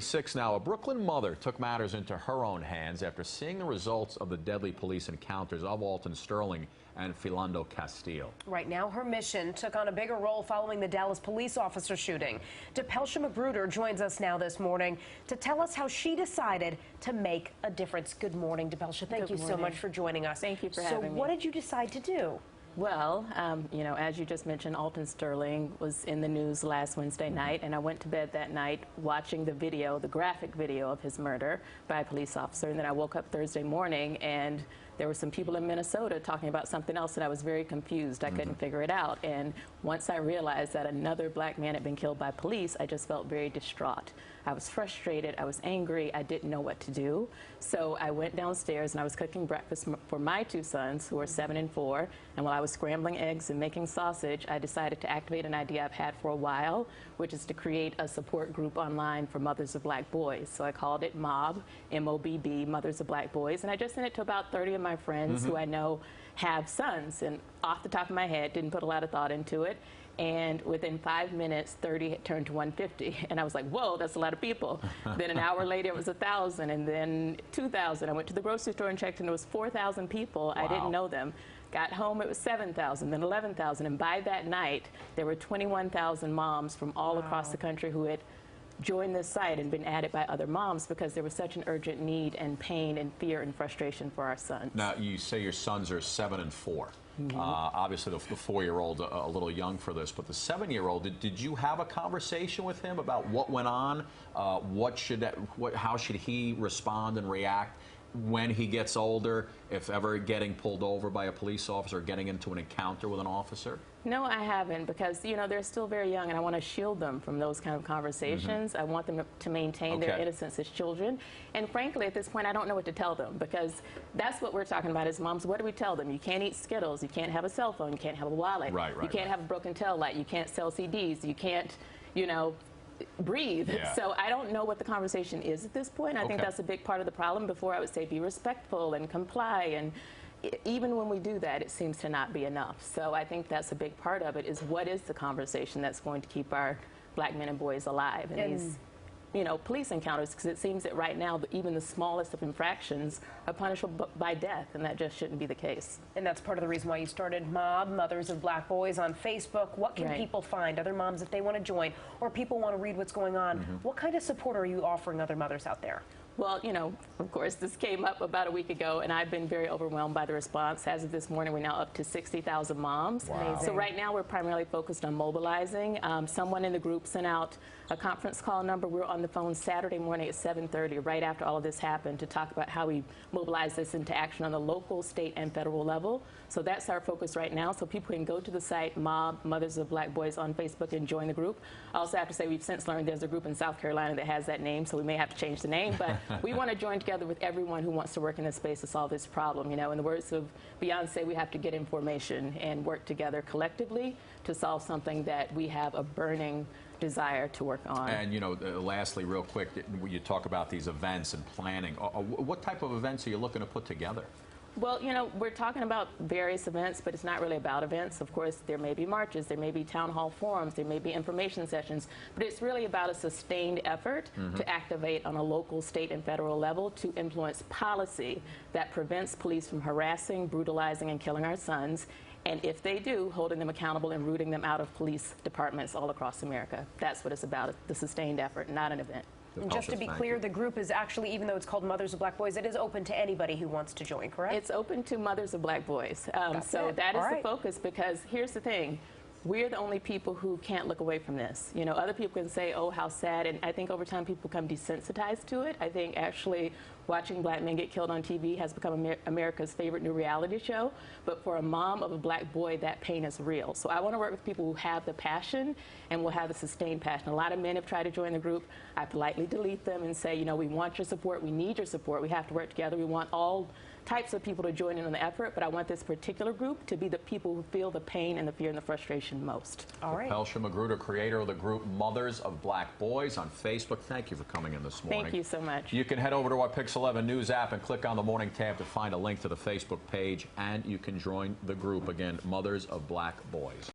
6 now. A Brooklyn mother took matters into her own hands after seeing the results of the deadly police encounters of Alton Sterling and Philando Castile. Right now, her mission took on a bigger role following the Dallas police officer shooting. Depelsha McGruder joins us now this morning to tell us how she decided to make a difference. Good morning, Depelsha. Thank you so much for joining us. Thank you for having me. So what did you decide to do? Well, you know, as you just mentioned, Alton Sterling was in the news last Wednesday night, and I went to bed that night watching the video, the graphic video of his murder by a police officer, and then I woke up Thursday morning and there were some people in Minnesota talking about something else, and I was very confused. I couldn't figure it out. And once I realized that another black man had been killed by police, I just felt very distraught. I was frustrated. I was angry. I didn't know what to do. So I went downstairs and I was cooking breakfast for my two sons, who are 7 and 4. And while I was scrambling eggs and making sausage, I decided to activate an idea I've had for a while, which is to create a support group online for mothers of black boys. So I called it MOB, M-O-B-B, Mothers of Black Boys. And I just sent it to about 30 of my friends who I know have sons. And off the top of my head, didn't put a lot of thought into it. And within 5 minutes, 30 had turned to 150. And I was like, whoa, that's a lot of people. Then an hour later, it was 1,000, and then 2,000. I went to the grocery store and checked, and it was 4,000 people. Wow. I didn't know them. Got home, it was 7,000, then 11,000. And by that night, there were 21,000 moms from all across the country who had joined this site and been added by other moms because there was such an urgent need and pain and fear and frustration for our sons. Now, you say your sons are 7 and 4. Obviously, the 4-year-old a little young for this, but the 7-year-old, did you have a conversation with him about what went on? How should he respond and react when he gets older, if ever getting pulled over by a police officer or getting into an encounter with an officer? No, I haven't, because, you know, they're still very young, and I want to shield them from those kind of conversations. I want them to maintain their innocence as children. And frankly, at this point, I don't know what to tell them, because that's what we're talking about as moms. What do we tell them? You can't eat Skittles. You can't have a cell phone. You can't have a wallet. You can't have a broken tail light. You can't sell CDs. You can't, you know, breathe. So I don't know what the conversation is at this point. I think that's a big part of the problem. Before, I would say be respectful and comply, and even when we do that, it seems to not be enough. So I think that's a big part of it, is what is the conversation that's going to keep our black men and boys alive in these, you know, police encounters, because it seems that right now, even the smallest of infractions are punishable by death, and that just shouldn't be the case. And that's part of the reason why you started MOB, Mothers of Black Boys, on Facebook. What can people find, other moms, if they want to join, or people want to read what's going on? What kind of support are you offering other mothers out there? Well, you know, of course, this came up about a week ago, and I've been very overwhelmed by the response. As of this morning, we're now up to 60,000 moms. Wow. So right now, we're primarily focused on mobilizing. Someone in the group sent out a conference call number. We're on the phone Saturday morning at 7:30, right after all of this happened, to talk about how we mobilize this into action on the local, state, and federal level. So that's our focus right now. So people can go to the site, MOB, Mothers of Black Boys, on Facebook, and join the group. I also have to say, we've since learned there's a group in South Carolina that has that name, so we may have to change the name. But we want to join together with everyone who wants to work in this space to solve this problem. You know, in the words of Beyonce, we have to get information and work together collectively to solve something that we have a burning desire to work on. And, you know, lastly, real quick, you talk about these events and planning. What type of events are you looking to put together? Well, you know, we're talking about various events, but it's not really about events. Of course, there may be marches, there may be town hall forums, there may be information sessions, but it's really about a sustained effort to activate on a local, state, and federal level to influence policy that prevents police from harassing, brutalizing, and killing our sons. And if they do, holding them accountable and rooting them out of police departments all across America. That's what it's about, the sustained effort, not an event. And just to be clear, the group is actually, even though it's called Mothers of Black Boys, it is open to anybody who wants to join, correct? It's open to Mothers of Black Boys. So that is the focus, because here's the thing. We're the only people who can't look away from this. You know, other people can say, oh, how sad, and I think over time people become desensitized to it. I think actually watching black men get killed on TV has become America's favorite new reality show. But for a mom of a black boy, that pain is real. So I want to work with people who have the passion and will have the sustained passion. A lot of men have tried to join the group. I politely delete them and say, you know, we want your support, we need your support, we have to work together, we want all types of people to join in on the effort, but I want this particular group to be the people who feel the pain and the fear and the frustration most. All right. Depelsha McGruder, creator of the group Mothers of Black Boys on Facebook. Thank you for coming in this morning. Thank you so much. You can head over to our WPIX 11 News app and click on the Morning tab to find a link to the Facebook page, and you can join the group, again, Mothers of Black Boys.